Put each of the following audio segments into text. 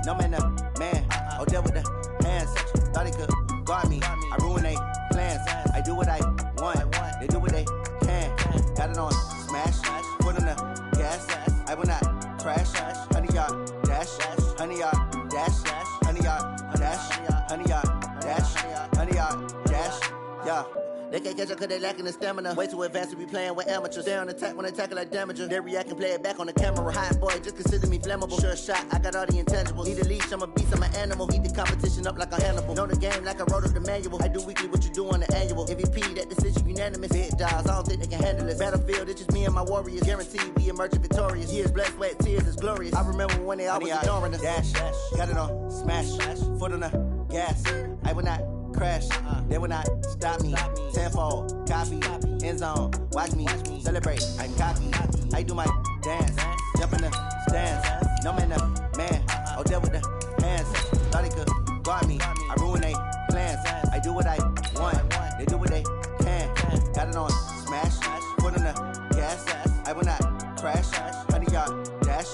No man, man. Oh, deal with the hands. Thought he could guard me. I ruin they plans. I do what I want. They do what they can. Got it on smash. Put on the gas. I will not crash. 100 yard dash. 100 yard dash. 100 yard dash. 100 yard dash. 100 yard dash. Yeah. They can't catch up cause they lacking the stamina. Way too advanced to be playing with amateurs. Stay on attack when they tackle like damager. They react and play it back on the camera. Hot boy, just consider me flammable. Sure shot, I got all the intangibles. Need a leash, I'm a beast, I'm an animal. Heat the competition up like a Hannibal. Know the game like I wrote up the manual. I do weekly what you do on the annual. MVP, that decision unanimous. Big dogs, I don't think they can handle it. Battlefield, it's just me and my warriors. Guaranteed we emerging victorious. Years, blood, sweat, tears, it's glorious. I remember when they always ignoring us. Dash, got it on smash. Foot on the gas. I will not crash, they will not stop me. Tenfold, copy, end zone, watch me celebrate. I'm cocky, I do my dance, jump in the stands. No man, man, oh, deal with the hands. Thought he could guard me, I ruin they plans. I do what I want, they do what they can. Got it on smash, put on the gas. I will not crash, 100 yard dash,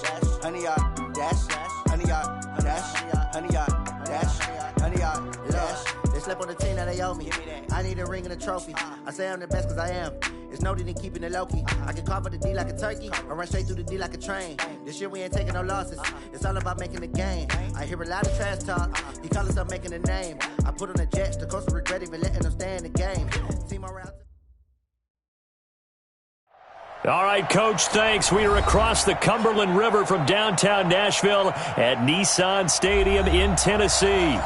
100 yard dash, 100 yard dash, 100 yard dash, 100 yard dash. They slept on the team that they owe me. I need a ring and a trophy. I say I'm the best cause I am. It's no need in keeping it low-key. I can carve up the D like a turkey or run straight through the D like a train. This year we ain't taking no losses. It's all about making the game. I hear a lot of trash talk. He call himself making a name. I put on the Jets. The coach will regret even letting them stay in the game. Team around. All right, Coach, thanks. We are across the Cumberland River from downtown Nashville at Nissan Stadium in Tennessee.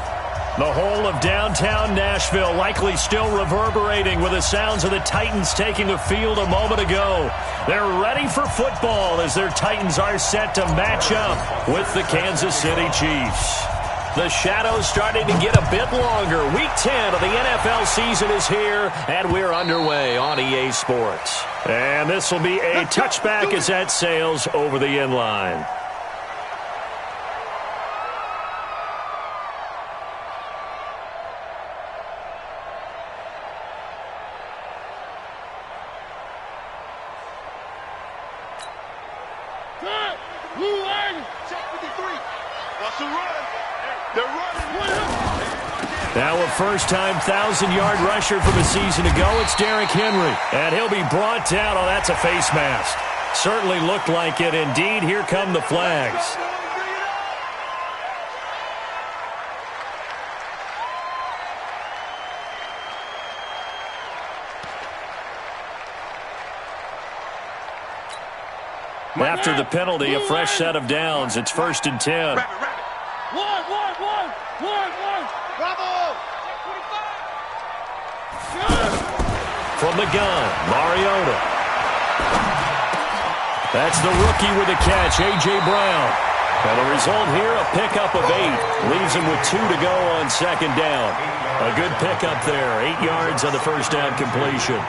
The whole of downtown Nashville likely still reverberating with the sounds of the Titans taking the field a moment ago. They're ready for football as their Titans are set to match up with the Kansas City Chiefs. The shadows starting to get a bit longer. Week 10 of the NFL season is here, and we're underway on EA Sports. And this will be a touchback as that sails over the end line. Now a first-time 1,000-yard rusher from a season ago, it's Derrick Henry. And he'll be brought down. Oh, that's a face mask. Certainly looked like it. Indeed, here come the flags. After the penalty, a fresh set of downs. It's 1st and 10. From the gun, Mariota. That's the rookie with a catch, A.J. Brown. And the result here, a pickup of 8. Leaves him with 2 to go on second down. A good pickup there, 8 yards on the first down completion.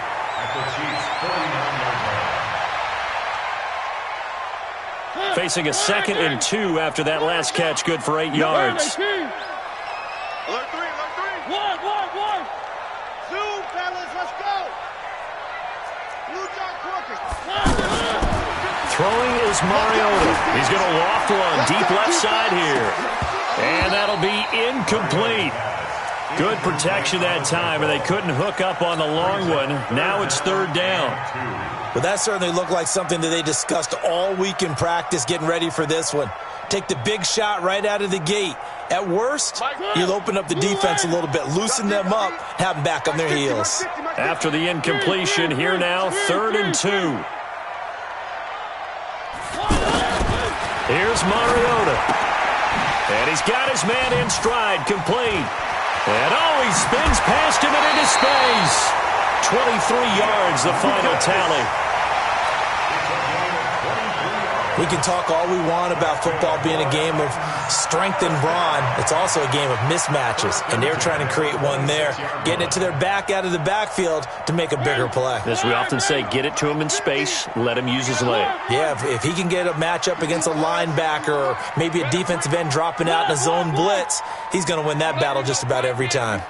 Facing a 2nd and 2 after that last catch, good for 8 yards. Throwing is Mariota. He's going to loft one deep left side here. And that'll be incomplete. Good protection that time, and they couldn't hook up on the long one. Now it's 3rd down. Well, that certainly looked like something that they discussed all week in practice getting ready for this one. Take the big shot right out of the gate. At worst, you'll open up the defense a little bit, loosen them up, have them back on their heels. After the incompletion, here now, 3rd and 2. Here's Mariota. And he's got his man in stride, complete. And he spins past him and into space. 23 yards, the final tally. We can talk all we want about football being a game of strength and brawn. It's also a game of mismatches, and they're trying to create one there, getting it to their back out of the backfield to make a bigger play. As we often say, get it to him in space, let him use his leg. Yeah, if he can get a matchup against a linebacker or maybe a defensive end dropping out in a zone blitz, he's going to win that battle just about every time.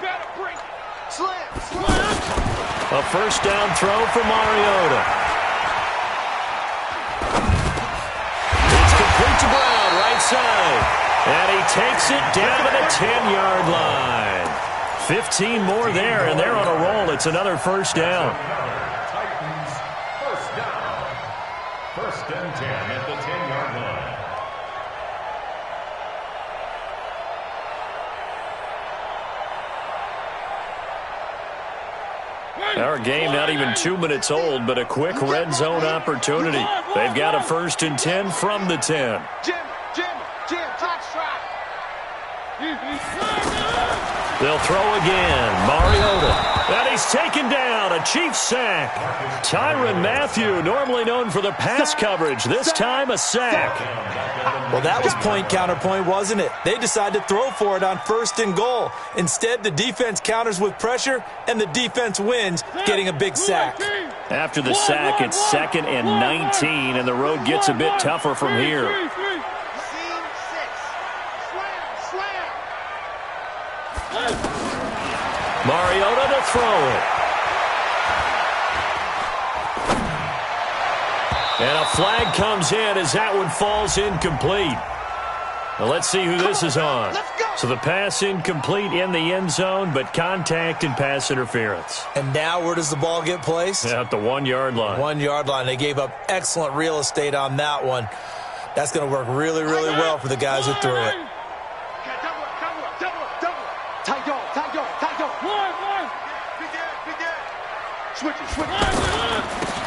A first down throw for Mariota. It's complete to Brown, right side. And he takes it down to the 10-yard line. 15 more there, and they're on a roll. It's another first down. Titans, first down. First and 10 at the 10-yard line. Our game not even 2 minutes old, but a quick red zone opportunity. They've got a first and 10 from the 10. They'll throw again. Mariota. And he's taken down. A Chiefs sack. Tyrann Mathieu, normally known for the pass coverage. This time a sack. Well, that was point counterpoint, wasn't it? They decided to throw for it on first and goal. Instead, the defense counters with pressure, and the defense wins, getting a big sack. After the sack, it's 2nd and 19, and the road gets a bit tougher from here. Mariota to throw it. And a flag comes in as that one falls incomplete. Well, let's see who this is on. So the pass incomplete in the end zone, but contact and pass interference. And now where does the ball get placed? At the 1-yard line. 1-yard line. They gave up excellent real estate on that one. That's going to work really, really well for the guys who threw it.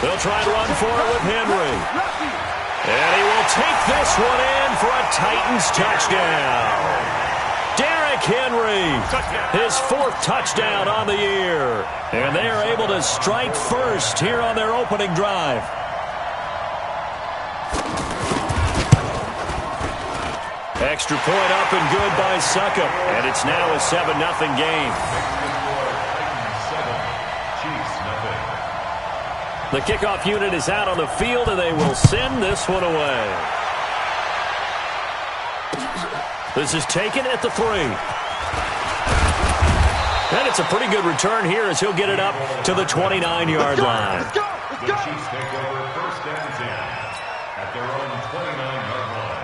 They'll try and run for it with Henry. And he will take this one in for a Titans touchdown. Derrick Henry, his 4th touchdown on the year. And they are able to strike first here on their opening drive. Extra point up and good by Succop. And it's now a 7-0 game. The kickoff unit is out on the field, and they will send this one away. This is taken at the 3. And it's a pretty good return here as he'll get it up to the 29-yard line. The Chiefs take over first and 10 at their own 29-yard line.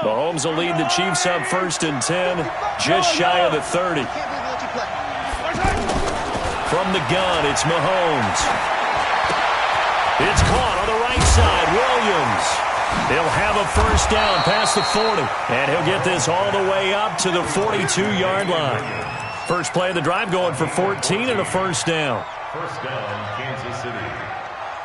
Mahomes will lead the Chiefs up first and 10, just shy of the 30. From the gun, it's Mahomes. It's caught on the right side. Williams. He'll have a first down past the 40, and he'll get this all the way up to the 42-yard line. First play of the drive going for 14 and a first down. First down, Kansas City.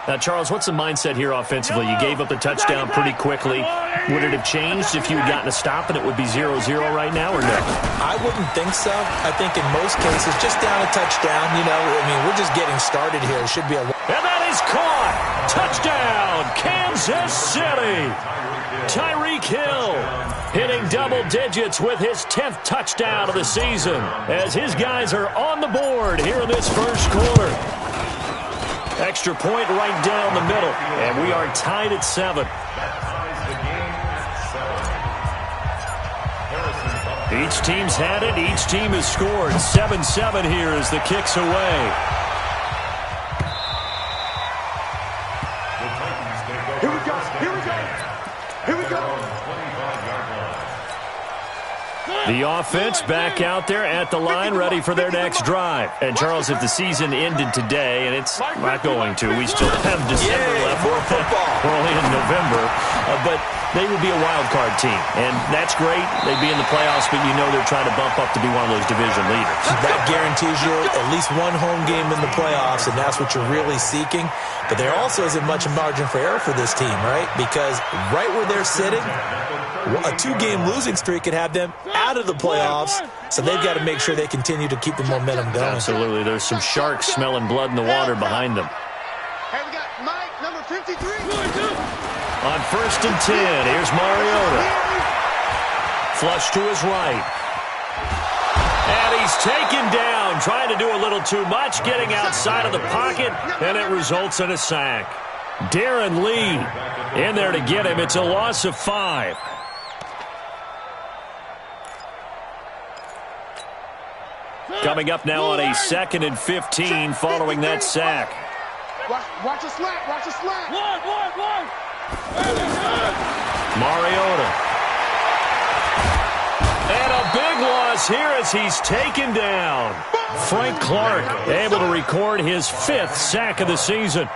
Now, Charles, what's the mindset here offensively? You gave up the touchdown pretty quickly. Would it have changed if you had gotten a stop and it would be 0-0 right now, or no? I wouldn't think so. I think in most cases, just down a touchdown, you know, I mean, we're just getting started here. It should be a... And that is caught! Touchdown, Kansas City! Tyreek Hill hitting double digits with his 10th touchdown of the season as his guys are on the board here in this first quarter. Extra point right down the middle, and we are tied at 7. Each team's had it. Each team has scored. 7-7 here as the kick's away. Here we go. Here we go. Here we go. The offense back out there at the line, ready for their next drive. And, Charles, if the season ended today, and it's not going to, we still have December left. We're only in November. But they would be a wild card team. And that's great. They'd be in the playoffs, but you know they're trying to bump up to be one of those division leaders. That guarantees you at least one home game in the playoffs, and that's what you're really seeking. But there also isn't much margin for error for this team, right? Because right where they're sitting, a 2-game losing streak could have them out of the playoffs, so they've got to make sure they continue to keep the momentum going. Absolutely. There's some sharks smelling blood in the water behind them. Hey, we got Mike, number 53. On first and 10, here's Mariota. Flush to his right. And he's taken down, trying to do a little too much, getting outside of the pocket, and it results in a sack. Darren Lee in there to get him. It's a loss of 5. Coming up now on a 2nd and 15 following that sack. Watch the slack. Watch the slack. One. Mariota. And a big loss here as he's taken down. Frank Clark able to record his 5th sack of the season.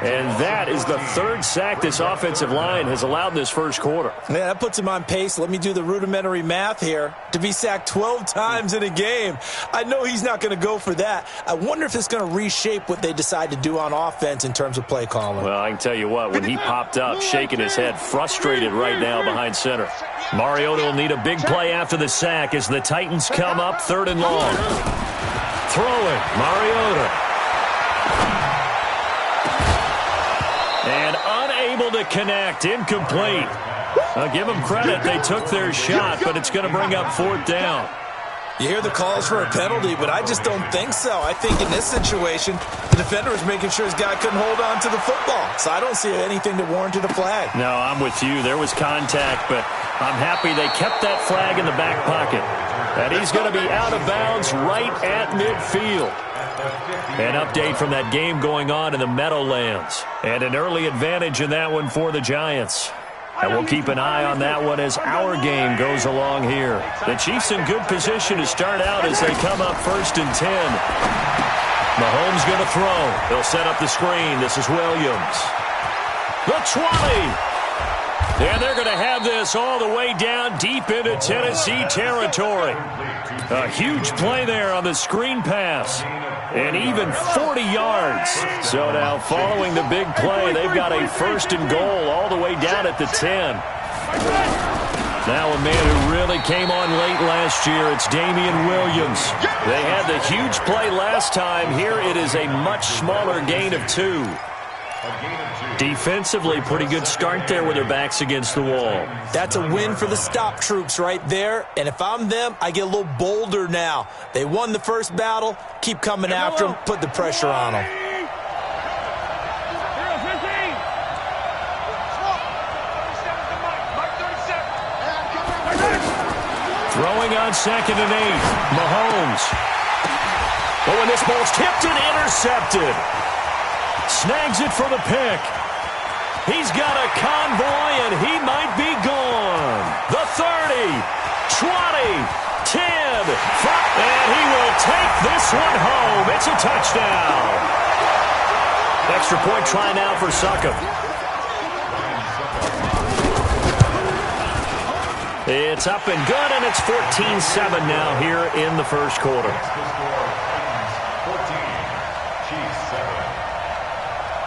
And that is the 3rd sack this offensive line has allowed this first quarter. Yeah, that puts him on pace. Let me do the rudimentary math here. To be sacked 12 times in a game, I know he's not going to go for that. I wonder if it's going to reshape what they decide to do on offense in terms of play calling. Well, I can tell you what, when he popped up, shaking his head, frustrated right now behind center. Mariota will need a big play after the sack as the Titans come up 3rd and long. Throwing, Mariota. And unable to connect, incomplete. I'll give them credit, they took their shot, but it's going to bring up 4th down. You hear the calls for a penalty, but I just don't think so. I think in this situation, the defender was making sure his guy couldn't hold on to the football. So I don't see anything to warrant a flag. No, I'm with you. There was contact, but I'm happy they kept that flag in the back pocket. And he's going to be out of bounds right at midfield. An update from that game going on in the Meadowlands. And an early advantage in that one for the Giants. And we'll keep an eye on that one as our game goes along here. The Chiefs in good position to start out as they come up 1st and 10. Mahomes going to throw. He'll set up the screen. This is Williams. The 20. And they're going to have this all the way down deep into Tennessee territory. A huge play there on the screen pass. And even 40 yards. So now following the big play, they've got a 1st and goal all the way down at the 10. Now a man who really came on late last year, it's Damian Williams. They had the huge play last time. Here it is a much smaller gain of 2. Defensively, pretty good start there with their backs against the wall. That's a win for the stop troops right there. And if I'm them, I get a little bolder now. They won the first battle. Keep coming after them. Put the pressure on them. Throwing on 2nd and 8. Mahomes. Oh, and this ball's tipped and intercepted. Snags it for the pick. He's got a convoy, and he might be gone. The 30, 20, 10, 5, and he will take this one home. It's a touchdown. Extra point try now for Succop. It's up and good, and it's 14-7 now here in the first quarter.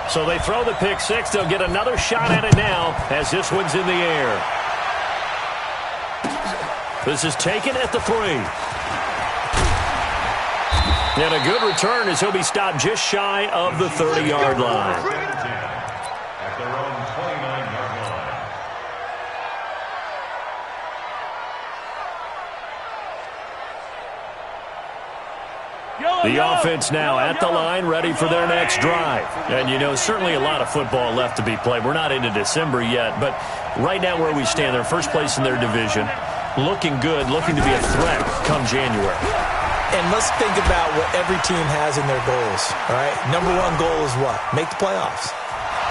So they throw the pick 6. They'll get another shot at it now as this one's in the air. This is taken at the 3. And a good return as he'll be stopped just shy of the 30-yard line. At their own 29-yard line. The offense now at the line, ready for their next drive. And, you know, certainly a lot of football left to be played. We're not into December yet, but right now where we stand, they're first place in their division, looking good, looking to be a threat come January. And let's think about what every team has in their goals, all right? Number 1 goal is what? Make the playoffs.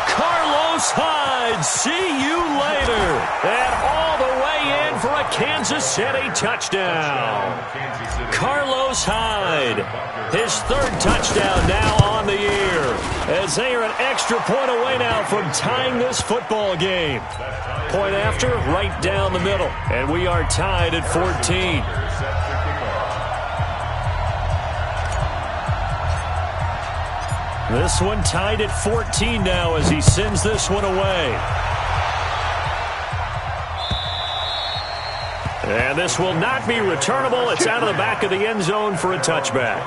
Carlos Hyde, see you later. And all the way in for a Kansas City touchdown. Carlos Hyde, his 3rd touchdown now on the year. As they are an extra point away now from tying this football game. Point after, right down the middle. And we are tied at 14. This one tied at 14 now as he sends this one away. And this will not be returnable. It's out of the back of the end zone for a touchback.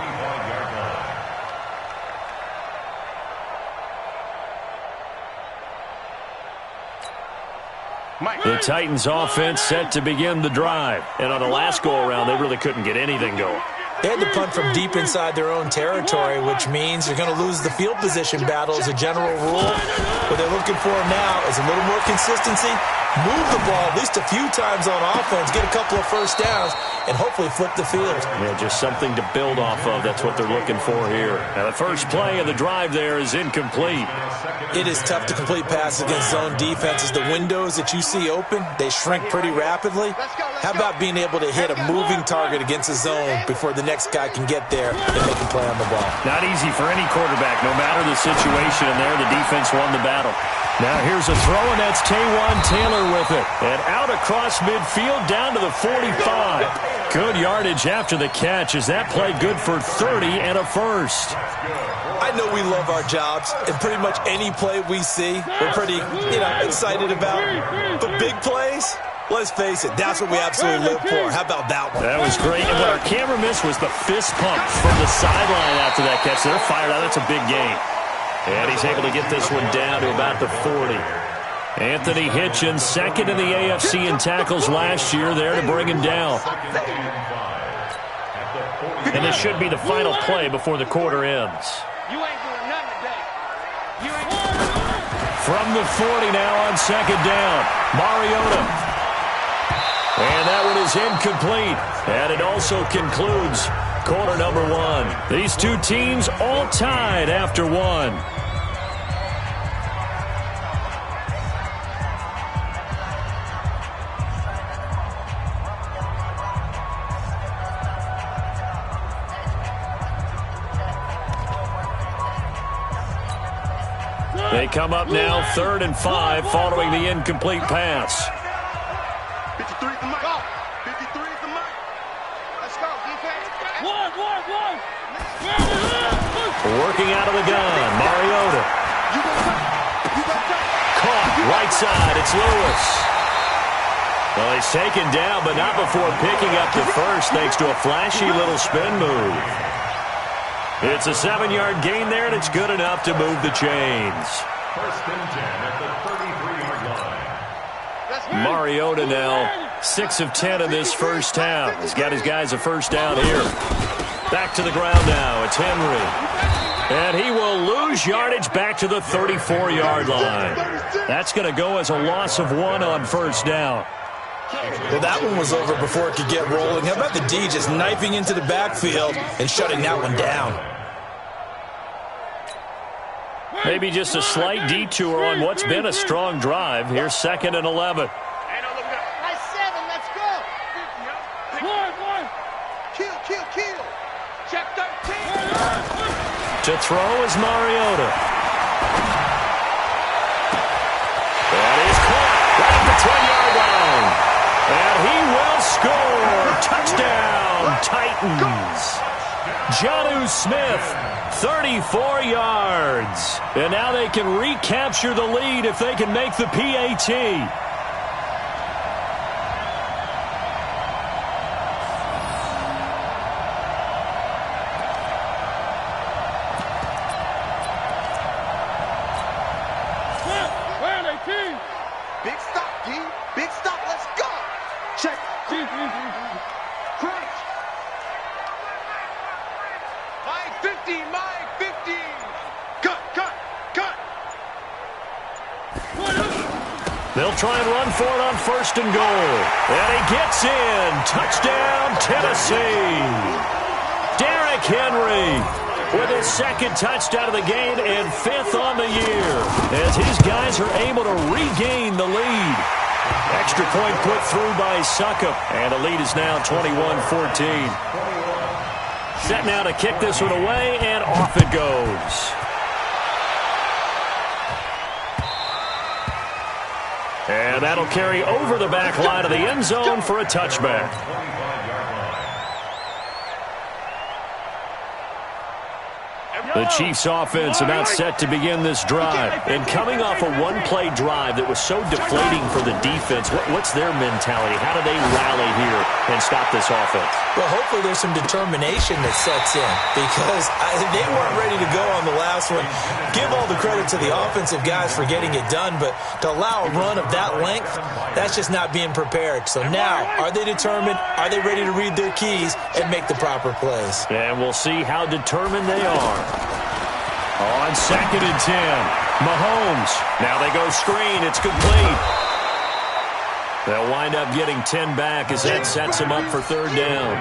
The Titans offense set to begin the drive. And on the last go-around, they really couldn't get anything going. They had to punt from deep inside their own territory, which means you're going to lose the field position battle as a general rule. What they're looking for now is a little more consistency, move the ball at least a few times on offense, get a couple of first downs, and hopefully flip the field. Yeah, just something to build off of. That's what they're looking for here. Now, the first play of the drive there is incomplete. It is tough to complete passes against zone defenses. The windows that you see open, they shrink pretty rapidly. How about being able to hit a moving target against a zone before the next guy can get there and make a play on the ball? Not easy for any quarterback, no matter the situation, and there the defense won the battle. Now here's a throw, and that's Taywan Taylor with it. And out across midfield, down to the 45. Good yardage after the catch. Is that play good for 30 and a first? I know we love our jobs, and pretty much any play we see, we're pretty, excited about. But big plays, let's face it, that's what we absolutely live for. How about that one? That was great. And what our camera missed was the fist pump from the sideline after that catch. They're fired out. That's a big gain. And he's able to get this one down to about the 40. Anthony Hitchens, second in the AFC in tackles last year, there to bring him down. And this should be the final play before the quarter ends. You ain't doing nothing today. From the 40 now on second down, Mariota. And that one is incomplete. And it also concludes quarter number one. These two teams all tied after one. They come up now 3rd and 5 following the incomplete pass. 53 is the mic. 53 is the mic. Let's go, defense. One. Working out of the gun, Mariota. Caught right side, it's Lewis. Well, he's taken down, but not before picking up the first thanks to a flashy little spin move. It's a 7-yard gain there, and it's good enough to move the chains. 1st and 10 at the 33-yard line. Mariota now 6 of 10 in this first half. He's got his guys a first down here. Back to the ground now. It's Henry. And he will lose yardage back to the 34-yard line. That's going to go as a loss of 1 on first down. Well, that one was over before it could get rolling. How about the D just knifing into the backfield and shutting that one down? Maybe just a slight detour on what's been a strong drive. Here's 2nd and 11. Nice 7, let's go. One. Kill. Check 13. To throw is Mariota. That is caught right at the 10-yard line. And he will score. Touchdown, Titans. Jonnu Smith, 34 yards. And now they can recapture the lead if they can make the PAT. Big stop, D. Big stop. Let's go. Check. Crunch. My 50. Cut. They'll try and run for it on 1st and goal. And he gets in. Touchdown, Tennessee. Derrick Henry with his 2nd touchdown of the game and 5th on the year as his guys are able to regain the lead. Extra point put through by Succop, and the lead is now 21-14. Set now to kick this one away, and off it goes. And that'll carry over the back line of the end zone for a touchback. The Chiefs offense about set to begin this drive. And coming off a one-play drive that was so deflating for the defense, what's their mentality? How do they rally here and stop this offense? Well, hopefully there's some determination that sets in because they weren't ready to go on the last one. Give all the credit to the offensive guys for getting it done, but to allow a run of that length, that's just not being prepared. So now, are they determined? Are they ready to read their keys and make the proper plays? And we'll see how determined they are. On 2nd and 10, Mahomes. Now they go screen. It's complete. They'll wind up getting 10 back as that sets them up for 3rd down.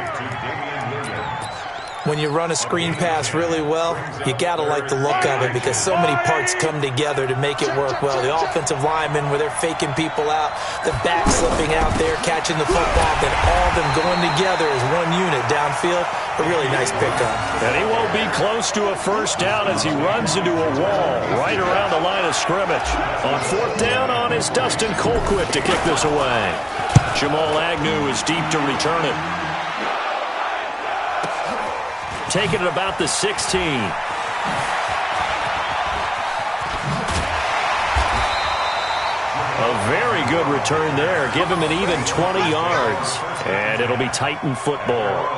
When you run a screen pass really well, you got to like the look of it because so many parts come together to make it work well. The offensive linemen, where they're faking people out, the back slipping out there, catching the football, then all of them going together as one unit downfield. A really nice pickup. And he won't be close to a 1st down as he runs into a wall right around the line of scrimmage. On 4th down on is Dustin Colquitt to kick this away. Jamal Agnew is deep to return it. Taking it about the 16. A very good return there. Give him an even 20 yards. And it'll be Titan football.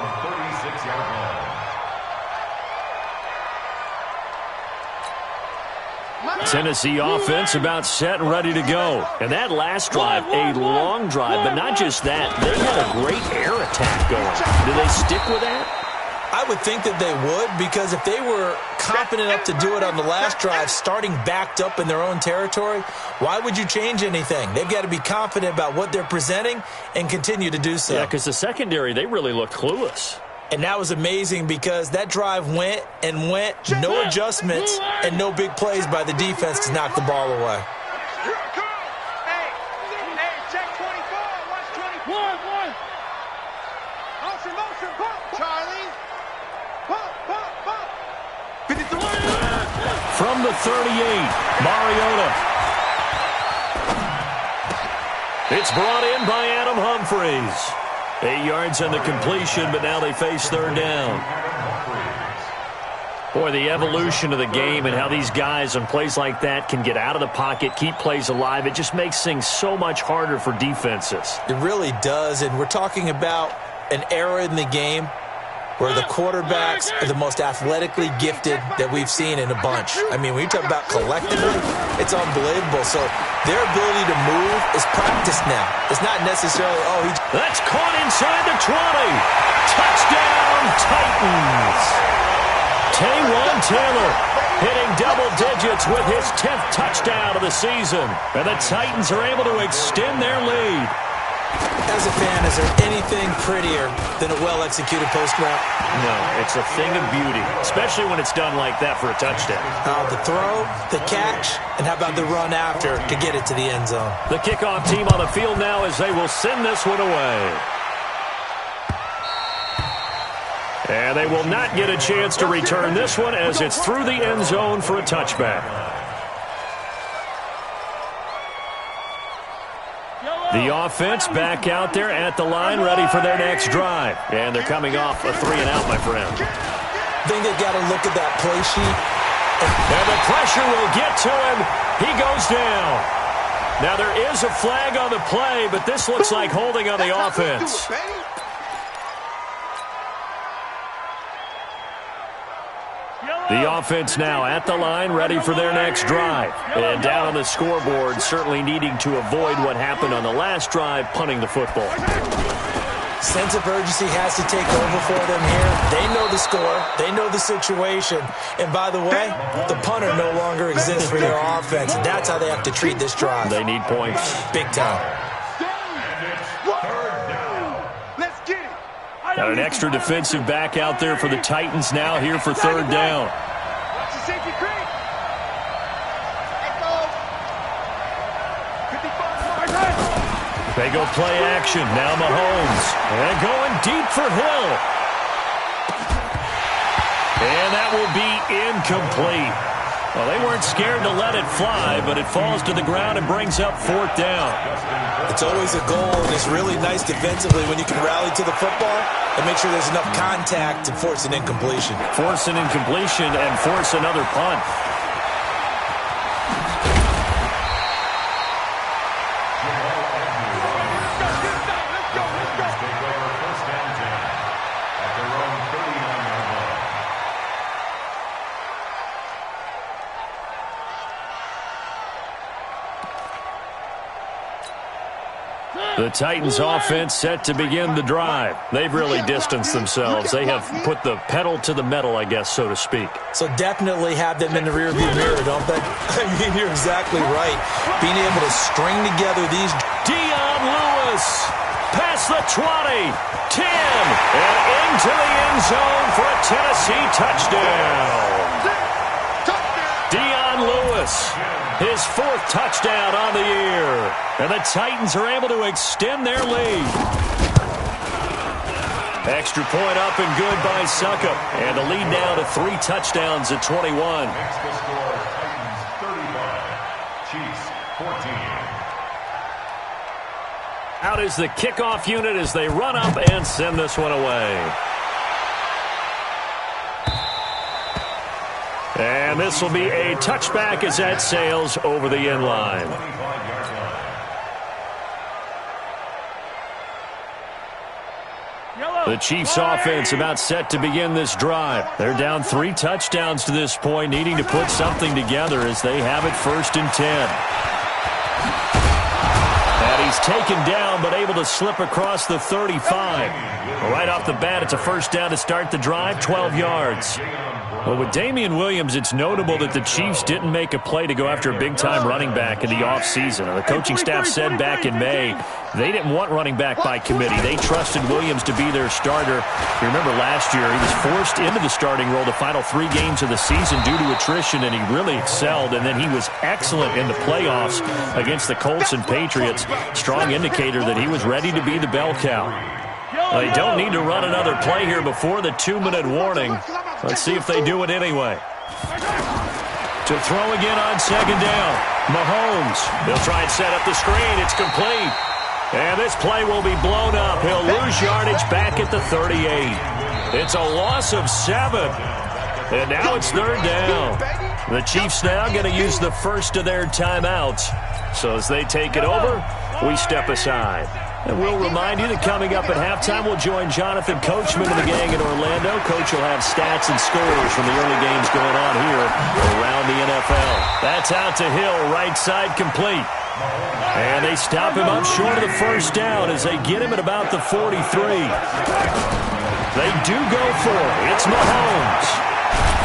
Tennessee offense about set and ready to go. And that last drive, a long drive, but not just that. They had a great air attack going. Do they stick with that? I would think that they would, because if they were confident enough to do it on the last drive, starting backed up in their own territory, why would you change anything? They've got to be confident about what they're presenting and continue to do so. Yeah, because the secondary, they really looked clueless. And that was amazing because that drive went and went, no adjustments, and no big plays by the defense to knock the ball away. From the 38, Mariota. It's brought in by Adam Humphries. 8 yards on the completion, but now they face 3rd down. Boy, the evolution of the game and how these guys on plays like that can get out of the pocket, keep plays alive, it just makes things so much harder for defenses. It really does, and we're talking about an era in the game where the quarterbacks are the most athletically gifted that we've seen in a bunch. I mean, when you talk about collectively, it's unbelievable. So their ability to move is practiced now. It's not necessarily, That's caught inside the 20. Touchdown, Titans. Taywan Taylor hitting double digits with his 10th touchdown of the season. And the Titans are able to extend their lead. As a fan, is there anything prettier than a well-executed post route? No, it's a thing of beauty, especially when it's done like that for a touchdown. The throw, the catch, and how about the run after to get it to the end zone? The kickoff team on the field now as they will send this one away. And they will not get a chance to return this one as it's through the end zone for a touchback. The offense back out there at the line, ready for their next drive. And they're coming off a 3-and-out, my friend. I think they've got to look at that play sheet. And the pressure will get to him. He goes down. Now, there is a flag on the play, but this looks like holding on the offense. The offense now at the line, ready for their next drive. And down on the scoreboard, certainly needing to avoid what happened on the last drive, punting the football. Sense of urgency has to take over for them here. They know the score. They know the situation. And by the way, the punter no longer exists for their offense. And that's how they have to treat this drive. They need points. Big time. Got an extra defensive back out there for the Titans now here for 3rd down. They go play action. Now Mahomes. And going deep for Hill. And that will be incomplete. Well, they weren't scared to let it fly, but it falls to the ground and brings up 4th down. It's always a goal, and it's really nice defensively when you can rally to the football and make sure there's enough contact to force an incompletion. Force an incompletion and force another punt. The Titans offense set to begin the drive. They've really distanced themselves. They have put the pedal to the metal, I guess, so to speak. So definitely have them in the rearview mirror, don't they? I mean, you're exactly right. Being able to string together these... Dion Lewis, past the 20, 10, and into the end zone for a Tennessee touchdown. Dion Lewis, his 4th touchdown on the year. And the Titans are able to extend their lead. Extra point up and good by Succop. And the lead now to 3 touchdowns at 21. Makes the score Titans 35, Chiefs 14. Out is the kickoff unit as they run up and send this one away. And this will be a touchback as that sails over the end line. The Chiefs offense about set to begin this drive. They're down 3 touchdowns to this point, needing to put something together as they have it 1st and 10. And he's taken down but able to slip across the 35. Right off the bat, it's a 1st down to start the drive, 12 yards. Well, with Damian Williams, it's notable that the Chiefs didn't make a play to go after a big-time running back in the offseason. The coaching staff said back in May they didn't want running back by committee. They trusted Williams to be their starter. You remember last year, he was forced into the starting role the final 3 games of the season due to attrition, and he really excelled, and then he was excellent in the playoffs against the Colts and Patriots. Strong indicator that he was ready to be the bell cow. They don't need to run another play here before the 2-minute warning. Let's see if they do it anyway. To throw again on 2nd down. Mahomes. They'll try and set up the screen. It's complete. And this play will be blown up. He'll lose yardage back at the 38. It's a loss of 7. And now it's 3rd down. The Chiefs now going to use the first of their timeouts. So as they take it over, we step aside. And we'll remind you that coming up at halftime, we'll join Jonathan Coachman and the gang in Orlando. Coach will have stats and scores from the early games going on here around the NFL. That's out to Hill, right side complete. And they stop him up short of the 1st down as they get him at about the 43. They do go for it. It's Mahomes.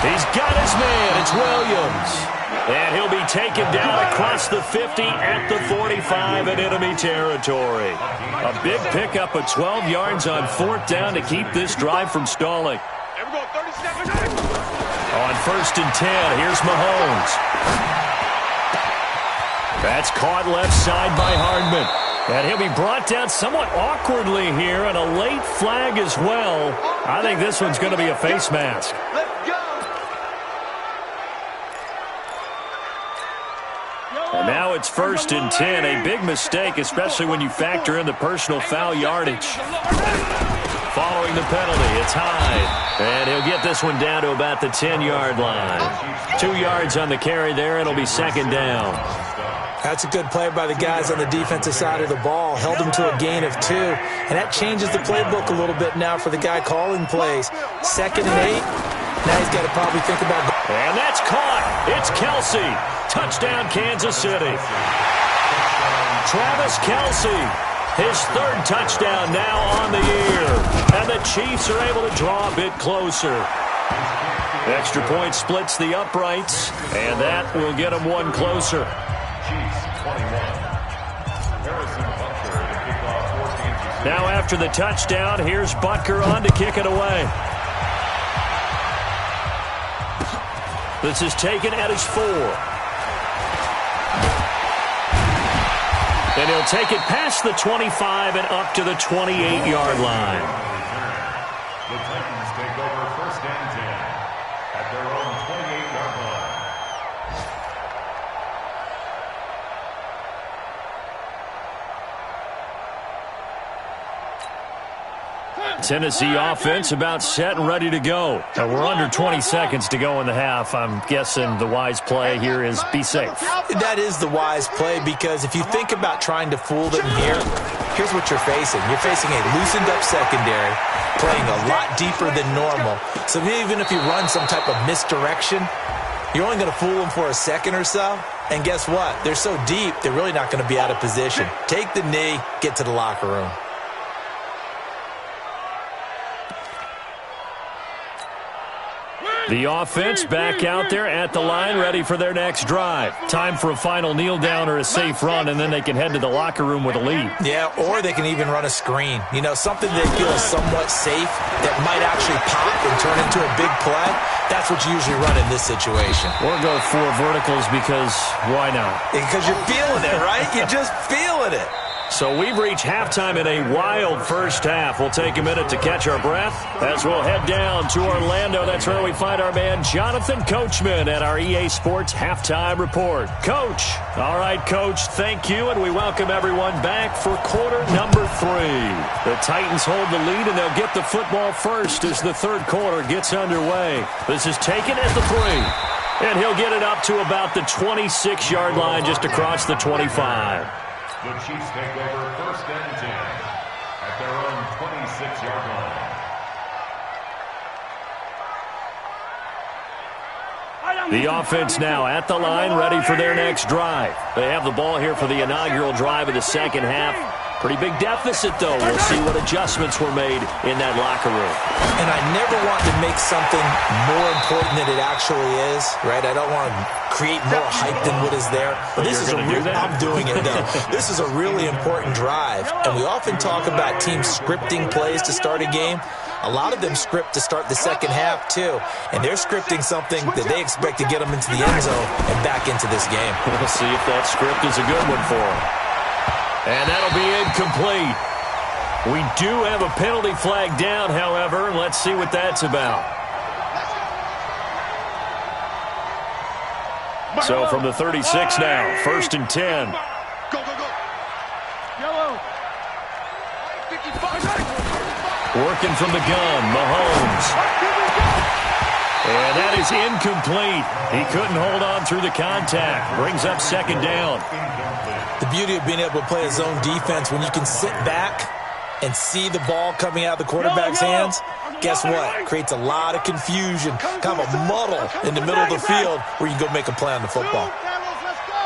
He's got his man. It's Williams. And he'll be taken down across the 50 at the 45 in enemy territory. A big pickup of 12 yards on 4th down to keep this drive from stalling. On 1st and 10, here's Mahomes. That's caught left side by Hardman. And he'll be brought down somewhat awkwardly here, and a late flag as well. I think this one's going to be a face mask. And now it's 1st and 10, a big mistake, especially when you factor in the personal foul yardage. Following the penalty, it's Hyde. And he'll get this one down to about the 10-yard line. 2 yards on the carry there, and it'll be 2nd down. That's a good play by the guys on the defensive side of the ball. Held them to a gain of 2. And that changes the playbook a little bit now for the guy calling plays. 2nd and 8. Now he's got to probably think about... And that's caught. It's Kelsey. Touchdown, Kansas City. Travis Kelsey, his 3rd touchdown now on the year. And the Chiefs are able to draw a bit closer. Extra point splits the uprights, and that will get them one closer. Now after the touchdown, here's Butker on to kick it away. This is taken at his 4. And he'll take it past the 25 and up to the 28-yard line. The Titans take over 1st and 10 at their own 28-yard line. Tennessee offense about set and ready to go. We're under 20 seconds to go in the half. I'm guessing the wise play here is be safe. That is the wise play, because if you think about trying to fool them here, here's what you're facing. You're facing a loosened up secondary, playing a lot deeper than normal. So even if you run some type of misdirection, you're only going to fool them for a second or so. And guess what? They're so deep, they're really not going to be out of position. Take the knee, get to the locker room. The offense back out there at the line, ready for their next drive. Time for a final kneel down or a safe run, and then they can head to the locker room with a lead. Yeah, or they can even run a screen. You know, something they feel is somewhat safe that might actually pop and turn into a big play. That's what you usually run in this situation. Or go for verticals, because why not? Because you're feeling it, right? You're just feeling it. So we've reached halftime in a wild first half. We'll take a minute to catch our breath as we'll head down to Orlando. That's where we find our man Jonathan Coachman at our EA Sports Halftime Report. Coach. All right, Coach, thank you, and we welcome everyone back for quarter number 3. The Titans hold the lead, and they'll get the football first as the third quarter gets underway. This is taken at the 3, and he'll get it up to about the 26-yard line just across the 25. The Chiefs take over first and 10 at their own 26-yard line. The offense now at the line, ready for their next drive. They have the ball here for the inaugural drive of the second half. Pretty big deficit, though. We'll see what adjustments were made in that locker room. And I never want to make something more important than it actually is, right? I don't want to create more hype than what is there. But this is I'm doing it, though. This is a really important drive. And we often talk about teams scripting plays to start a game. A lot of them script to start the second half, too. And they're scripting something that they expect to get them into the end zone and back into this game. We'll see if that script is a good one for them. And that'll be incomplete. We do have a penalty flag down, however, and let's see what that's about. So from the 36 now, first and 10. Go, go, go. Yellow. 55. Working from the gun, Mahomes. And that is incomplete. He couldn't hold on through the contact. Brings up second down. The beauty of being able to play a zone defense, when you can sit back and see the ball coming out of the quarterback's hands, guess what? Creates a lot of confusion, kind of a muddle in the middle of the field where you can go make a play on the football. Let's go.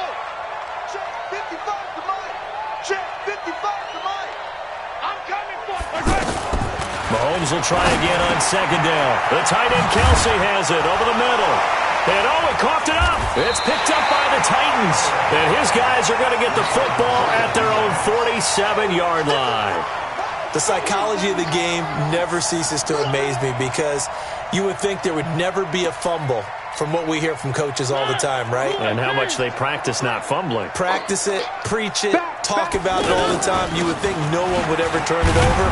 Check 55 to Mike. Check 55 to Mike. I'm coming for it. Mahomes will try again on second down. The tight end Kelsey has it over the middle. And he coughed it up. It's picked up by the Titans. And his guys are going to get the football at their own 47-yard line. The psychology of the game never ceases to amaze me, because you would think there would never be a fumble from what we hear from coaches all the time, right? And how much they practice not fumbling. Practice it, preach it, talk about it all the time. You would think no one would ever turn it over.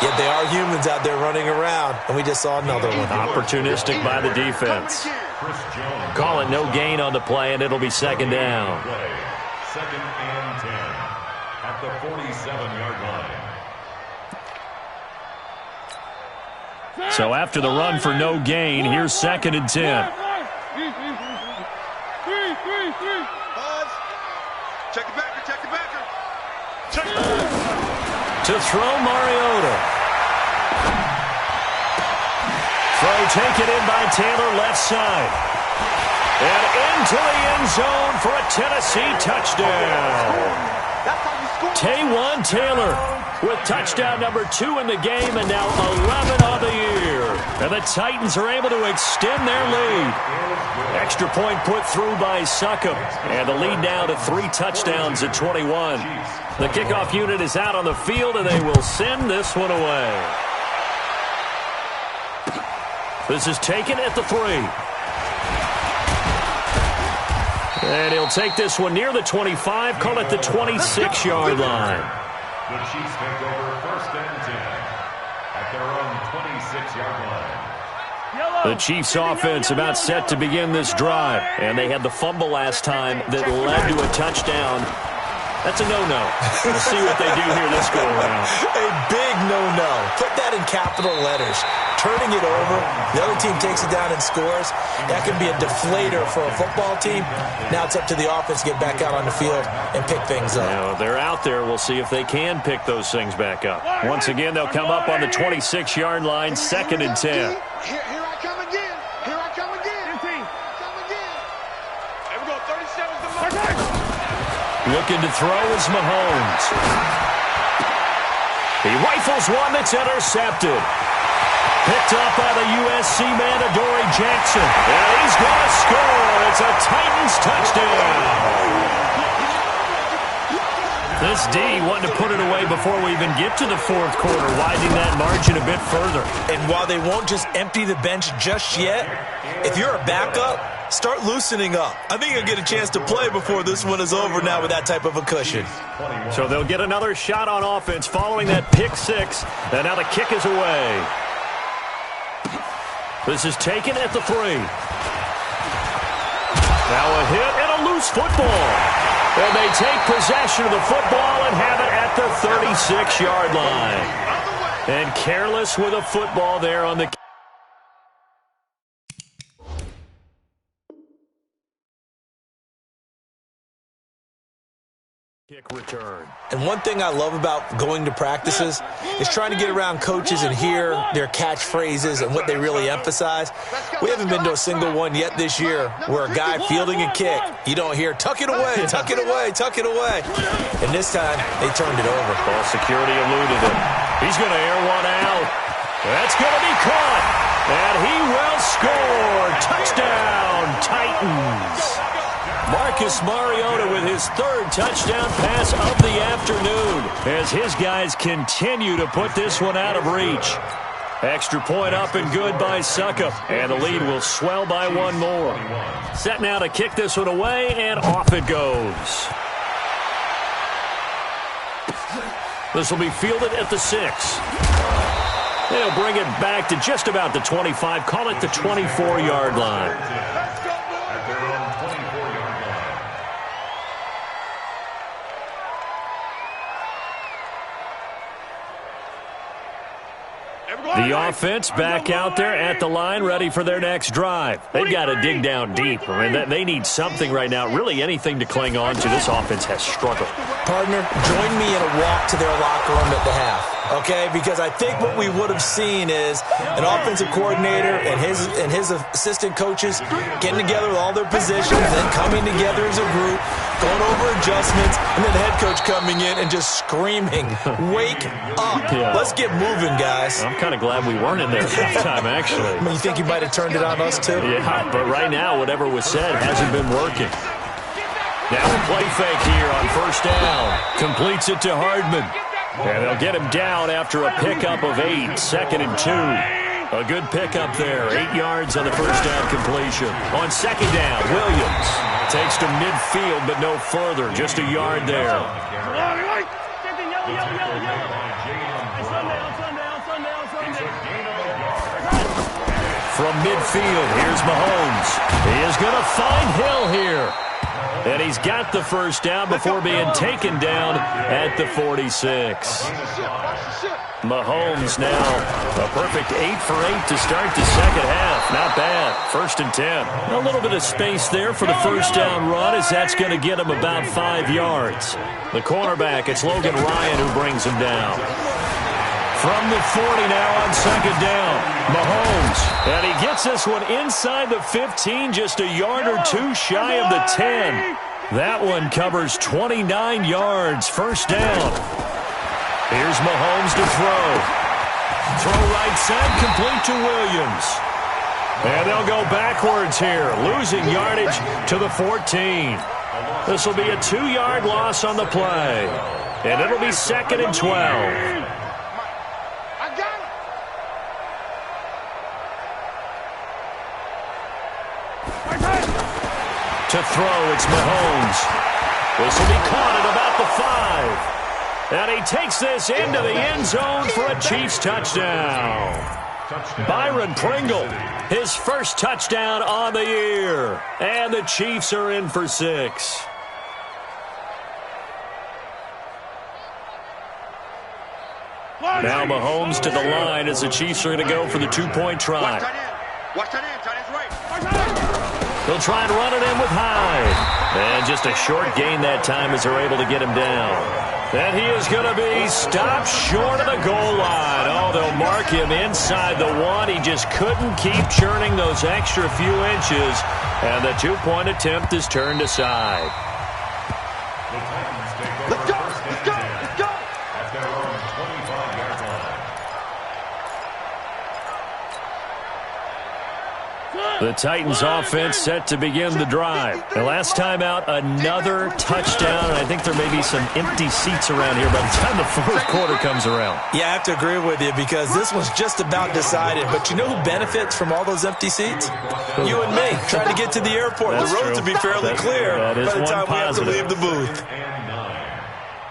Yet they are humans out there running around, and we just saw another one. Opportunistic by the defense. Call it no gain on the play, and it'll be second down. Second and 10 at the 47-yard line. So after the run for no gain, here's second and 10. Buzz. Check the backer, check the backer. Check the backer. To throw, Mariota. Throw taken in by Taylor, left side. And into the end zone for a Tennessee touchdown. Taywan Taylor with touchdown number 2 in the game, and now 11 on the year. And the Titans are able to extend their lead. Extra point put through by Succop, and the lead now to 3 touchdowns at 21. The kickoff unit is out on the field, and they will send this one away. This is taken at the 3. And he'll take this one near the 25, call it the 26-yard line. The Chiefs take over first and 10 at their own 26-yard line. The Chiefs offense about set to begin this drive. And they had the fumble last time that led to a touchdown. That's a no-no. We'll see what they do here this go-around. A big no-no. Put that in capital letters. Turning it over, the other team takes it down and scores. That can be a deflator for a football team. Now it's up to the offense to get back out on the field and pick things up. Now, they're out there. We'll see if they can pick those things back up. Once again, they'll come up on the 26-yard line, 2nd and 10. Here I come again. Here I come again. 15. Come again. There we go. 37's the mark. Looking to throw is Mahomes. He rifles one that's intercepted. Picked up by the USC man, Adoree Jackson. And he's going to score. It's a Titans touchdown. This D wanting to put it away before we even get to the fourth quarter, widening that margin a bit further. And while they won't just empty the bench just yet, if you're a backup, start loosening up. I think you'll get a chance to play before this one is over now with that type of a cushion. So they'll get another shot on offense following that pick six. And now the kick is away. This is taken at the 3. Now a hit and a loose football. And they take possession of the football and have it at the 36-yard line. And careless with a football there on the kick return. And one thing I love about going to practices is trying to get around coaches and hear their catchphrases and what they really emphasize. We haven't been to a single one yet this year where a guy fielding a kick, you don't hear, tuck it away, tuck it away, tuck it away. And this time, they turned it over. Ball security eluded him. He's going to air one out. That's going to be caught. And he will score. Touchdown, Titans. Marcus Mariota with his 3rd touchdown pass of the afternoon as his guys continue to put this one out of reach. Extra point up and good by Suckup, and the lead will swell by one more. Set now to kick this one away, and off it goes. This will be fielded at the 6. They'll bring it back to just about the 25, call it the 24-yard line. The offense back out there at the line, ready for their next drive. They've got to dig down deep. I mean, they need something right now, really anything to cling on to. This offense has struggled. Partner, join me in a walk to their locker room at the half, okay? Because I think what we would have seen is an offensive coordinator and his assistant coaches getting together with all their positions, then coming together as a group, going over adjustments, and then the head coach coming in and just screaming, wake up. Yeah. Let's get moving, guys. I'm kind of glad we weren't in there at that time, actually. I mean, you think you might have turned it on us, too? Yeah, but right now, whatever was said hasn't been working. Now a play fake here on 1st down. Completes it to Hardman. And they'll get him down after a pickup of 8, 2nd and 2. A good pickup there, 8 yards on the 1st down completion. On 2nd down, Williams takes to midfield, but no further, just a yard there. From midfield, here's Mahomes. He is going to find Hill here. And he's got the 1st down before being taken down at the 46. Mahomes now a perfect 8 for 8 to start the 2nd half. Not bad. 1st and 10. A little bit of space there for the 1st down run as that's going to get him about 5 yards. The cornerback, it's Logan Ryan who brings him down. From the 40 now on 2nd down, Mahomes. And he gets this one inside the 15, just a yard or 2 shy of the 10. That one covers 29 yards, 1st down. Here's Mahomes to throw. Throw right side, complete to Williams. And they'll go backwards here, losing yardage to the 14. This will be a 2-yard loss on the play. And it'll be 2nd and 12. To throw, it's Mahomes. This will be caught at about the 5. And he takes this into the end zone for a Chiefs touchdown. Byron Pringle, his 1st touchdown on the year. And the Chiefs are in for 6. Now Mahomes to the line as the Chiefs are going to go for the two-point try. Watch that in, tight end's right. They'll try and run it in with Hyde. And just a short gain that time as they're able to get him down. And he is going to be stopped short of the goal line. Oh, they'll mark him inside the one. He just couldn't keep churning those extra few inches. And the two-point attempt is turned aside. Let's go, let's go, let's go. At their own 25-yard line. The Titans offense set to begin the drive. The last time out, another touchdown, and I think there may be some empty seats around here by the time the fourth quarter comes around. Yeah, I have to agree with you because this one's just about decided. But you know who benefits from all those empty seats? You and me, trying to get to the airport. That's the roads true. will be fairly clear that is by the time one we have to positive. leave the booth. And 9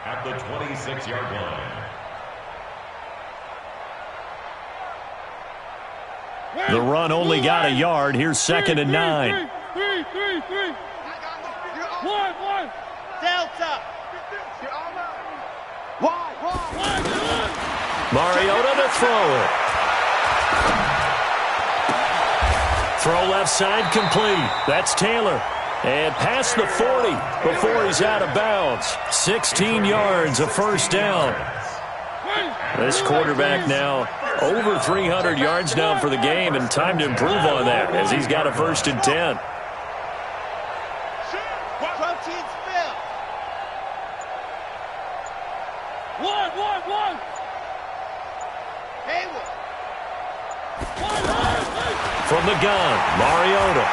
at the 26-yard line. The run only got a yard. Here's 2nd and 9. One. Delta. Wide. Mariota to throw it. Throw left side complete. That's Taylor. And past the 40 before he's out of bounds. 16 yards, a first down. This quarterback now over 300 yards now for the game, and time to improve on that as he's got a 1st and 10. Protein spill. One. Hayward. From the gun, Mariota.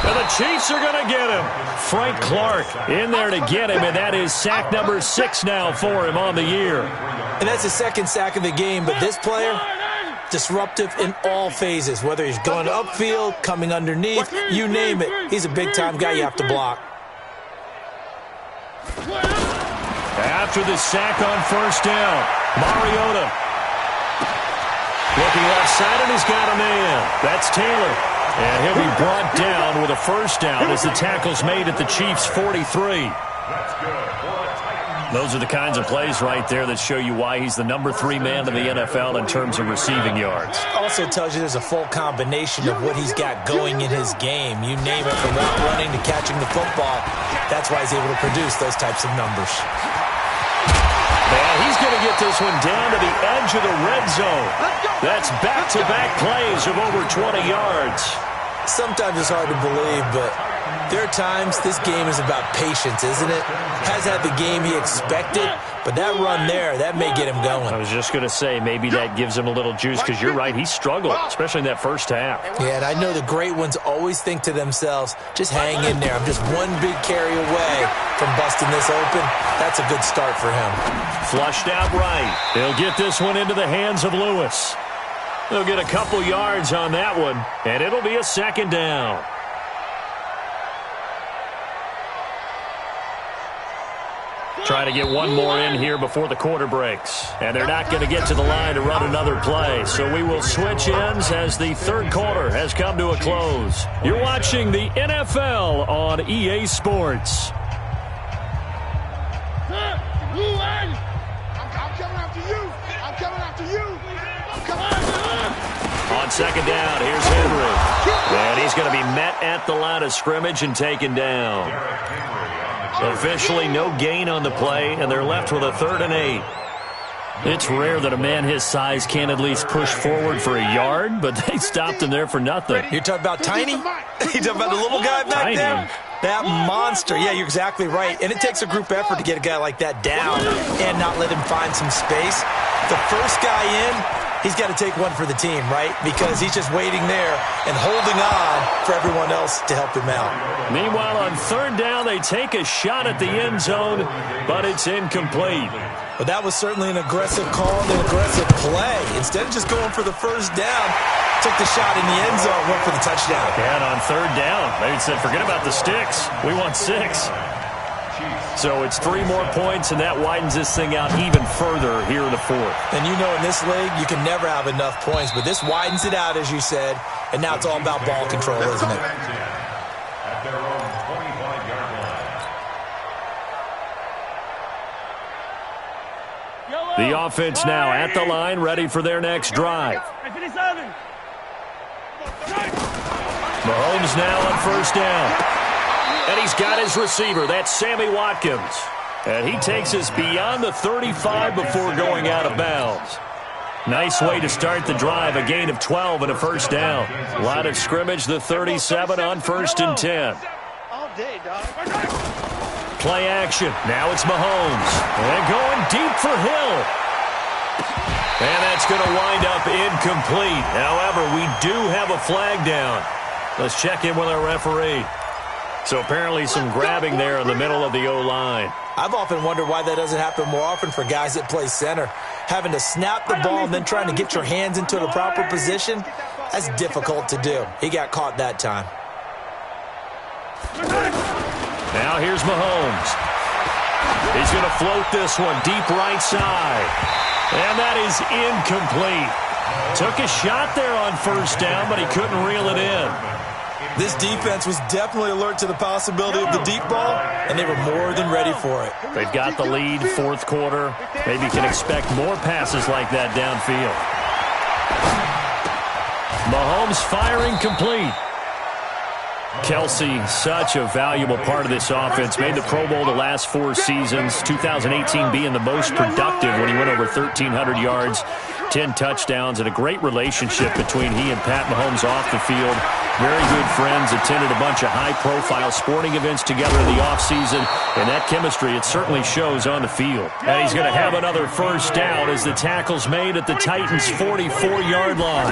And the Chiefs are going to get him. Frank Clark in there to get him, and that is sack number 6 now for him on the year. And that's the second sack of the game, but this player, disruptive in all phases, whether he's going upfield, coming underneath, you name it. He's a big-time guy you have to block. After the sack on 1st down, Mariota looking left side, and he's got a man. That's Taylor. And he'll be brought down with a 1st down as the tackle's made at the Chiefs' 43. Those are the kinds of plays right there that show you why he's the number 3 man in the NFL in terms of receiving yards. Also tells you there's a full combination of what he's got going in his game. You name it, from route running to catching the football. That's why he's able to produce those types of numbers. And he's going to get this one down to the edge of the red zone. That's back-to-back plays of over 20 yards. Sometimes it's hard to believe, but there are times this game is about patience, isn't it? Has had the game he expected, but that run there, that may get him going. I was just going to say, maybe that gives him a little juice, because you're right, he struggled, especially in that first half. Yeah, and I know the great ones always think to themselves, just hang in there. I'm just one big carry away from busting this open. That's a good start for him. Flushed out right. He'll get this one into the hands of Lewis. They'll get a couple yards on that one, and it'll be a 2nd down. Trying to get one more in here before the quarter breaks. And they're not going to get to the line to run another play. So we will switch ends as the 3rd quarter has come to a close. You're watching the NFL on EA Sports. I'm coming after you. I'm coming after you. On 2nd down, here's Henry. And he's going to be met at the line of scrimmage and taken down. Officially no gain on the play, and they're left with a 3rd and 8. It's rare that a man his size can't at least push forward for a yard, but they stopped him there for nothing. You're talking about tiny? You're talking about the little guy back Tiny. there? That monster. Yeah, you're exactly right. And it takes a group effort to get a guy like that down and not let him find some space. The first guy in, he's got to take one for the team, right? Because he's just waiting there and holding on for everyone else to help him out. Meanwhile, on 3rd down, they take a shot at the end zone, but it's incomplete. But that was certainly an aggressive call and an aggressive play. Instead of just going for the 1st down, took the shot in the end zone, went for the touchdown. And on 3rd down, they said, forget about the sticks. We want 6. So it's 3 more points, and that widens this thing out even further here in the 4th. And you know in this league, you can never have enough points, but this widens it out, as you said, and now it's all about ball control, isn't it? At their own 25-yard line. The offense now at the line, ready for their next drive. Mahomes now on first down. And he's got his receiver. That's Sammy Watkins. And he takes us beyond the 35 before going out of bounds. Nice way to start the drive, a gain of 12 and a first down. Line of scrimmage, the 37 on 1st and 10. Play action. Now it's Mahomes. And going deep for Hill. And that's going to wind up incomplete. However, we do have a flag down. Let's check in with our referee. So apparently some grabbing there in the middle of the O-line. I've often wondered why that doesn't happen more often for guys that play center. Having to snap the ball and then trying to get your hands into the proper position, that's difficult to do. He got caught that time. Now here's Mahomes. He's going to float this one deep right side. And that is incomplete. Took a shot there on first down, but he couldn't reel it in. This defense was definitely alert to the possibility of the deep ball, and they were more than ready for it. They've got the lead, fourth quarter. Maybe can expect more passes like that downfield. Mahomes firing complete. Kelsey, such a valuable part of this offense. Made the Pro Bowl the last 4 seasons. 2018 being the most productive when he went over 1,300 yards, 10 touchdowns, and a great relationship between he and Pat Mahomes off the field. Very good friends, attended a bunch of high-profile sporting events together in the offseason, and that chemistry, it certainly shows on the field. And he's going to have another first down as the tackle's made at the Titans' 44-yard line.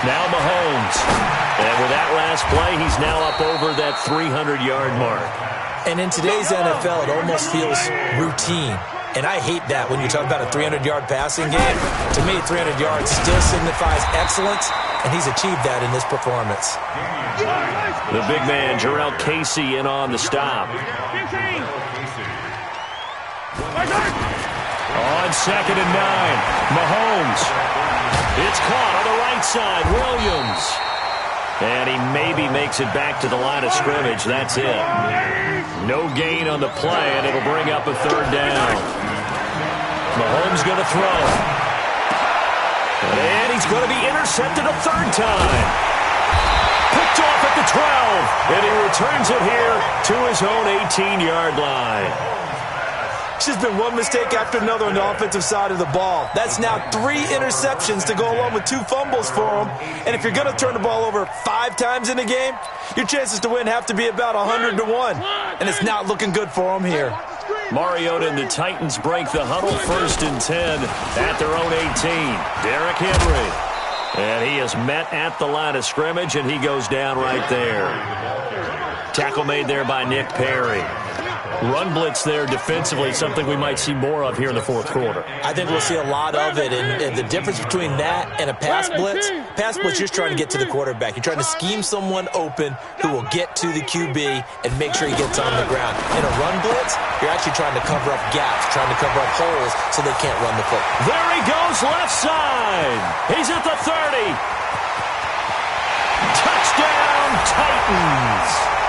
Now Mahomes. And with that last play, he's now up over that 300-yard mark. And in today's NFL, it almost feels routine. And I hate that when you talk about a 300-yard passing game. To me, 300 yards still signifies excellence, and he's achieved that in this performance. The big man, Jarrell Casey, in on the stop. On 2nd and 9, Mahomes. It's caught on the right side, Williams. And he maybe makes it back to the line of scrimmage. That's it. No gain on the play, and it'll bring up a 3rd down. Mahomes going to throw. And he's going to be intercepted a 3rd time. Picked off at the 12. And he returns it here to his own 18-yard line. It's just been one mistake after another on the offensive side of the ball. That's now 3 interceptions to go along with 2 fumbles for him. And if you're going to turn the ball over 5 times in a game, your chances to win have to be about 100-1. And it's not looking good for him here. Mariota and the Titans break the huddle, 1st and 10 at their own 18. Derrick Henry. And he is met at the line of scrimmage, and he goes down right there. Tackle made there by Nick Perry. Run blitz there defensively, something we might see more of here in the 4th quarter. I think we'll see a lot of it, and the difference between that and a pass blitz, you're just trying to get to the quarterback. You're trying to scheme someone open who will get to the QB and make sure he gets on the ground. In a run blitz, you're actually trying to cover up gaps, trying to cover up holes so they can't run the football. There he goes, left side. He's at the 30. Touchdown, Titans.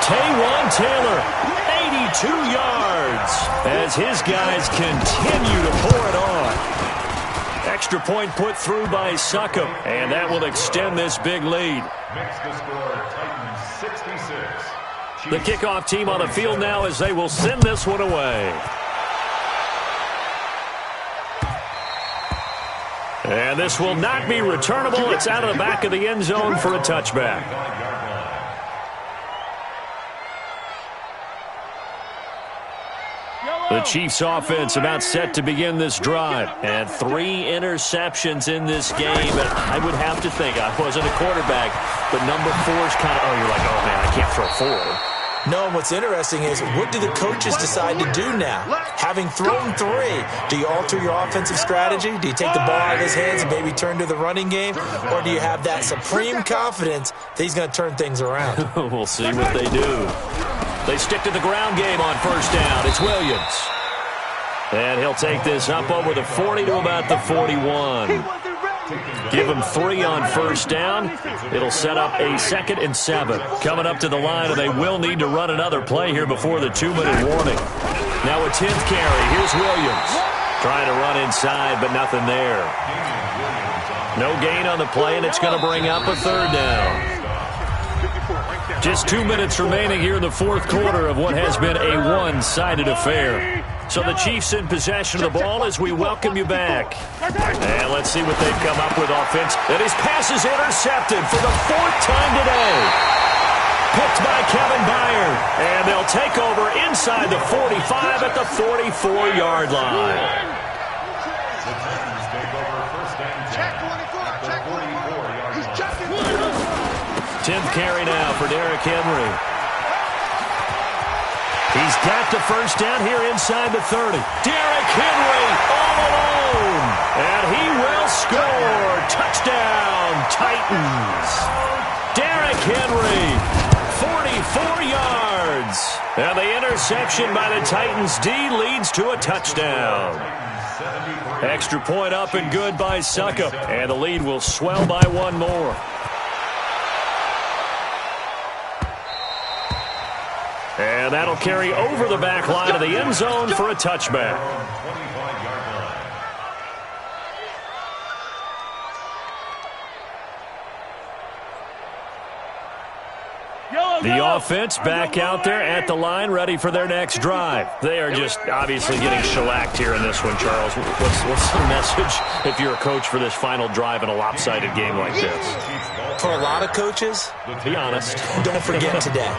Taywan Taylor, 82 yards, as his guys continue to pour it on. Extra point put through by Succop, and that will extend this big lead. Makes the score Titans 66. The kickoff team on the field now as they will send this one away. And this will not be returnable. It's out of the back of the end zone for a touchback. The Chiefs offense about set to begin this drive. And 3 interceptions in this game. And I would have to think, I wasn't a quarterback, but number 4 is kind of, you're like, oh, man, I can't throw 4. No, and what's interesting is, what do the coaches decide to do now? Having thrown 3, do you alter your offensive strategy? Do you take the ball out of his hands and maybe turn to the running game? Or do you have that supreme confidence that he's going to turn things around? We'll see what they do. They stick to the ground game on first down. It's Williams. And he'll take this up over the 40 to about the 41. Give him 3 on first down. It'll set up a 2nd and 7. Coming up to the line, and they will need to run another play here before the 2-minute warning. Now a 10th carry. Here's Williams. Trying to run inside, but nothing there. No gain on the play, and it's going to bring up a third down. Just 2 minutes remaining here in the fourth quarter of what has been a one-sided affair. So the Chiefs in possession of the ball as we welcome you back. And let's see what they've come up with offense. And his pass is intercepted for the fourth time today. Picked by Kevin Byard. And they'll take over inside the 45 at the 44-yard line. 10th carry now for Derrick Henry. He's got the first down here inside the 30. Derrick Henry all alone. And he will score. Touchdown, Titans. Derrick Henry, 44 yards. And the interception by the Titans D leads to a touchdown. Extra point up and good by Suckup. And the lead will swell by one more. And that'll carry over the back line of the end zone for a touchback. The offense back out there at the line, ready for their next drive. They are just obviously getting shellacked here in this one, Charles. What's the message if you're a coach for this final drive in a lopsided game like this? For a lot of coaches, be honest. Don't forget today.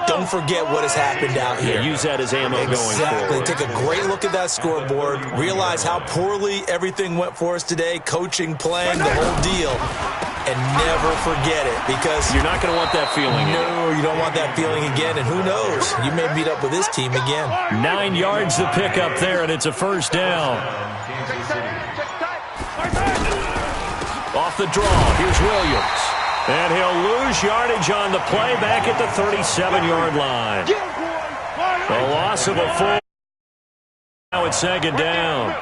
Don't forget what has happened out here. Yeah, use that as ammo going Exactly. forward. Take a great look at that scoreboard. Realize how poorly everything went for us today. Coaching, playing, the whole deal. And never forget it, because you're not going to want that feeling again. No, you don't want that feeling again. And who knows? You may meet up with this team again. 9 yards to pick up there, and it's a first down. Off the draw, here's Williams. And he'll lose yardage on the play back at the 37-yard line. A loss of a full. Now it's second down.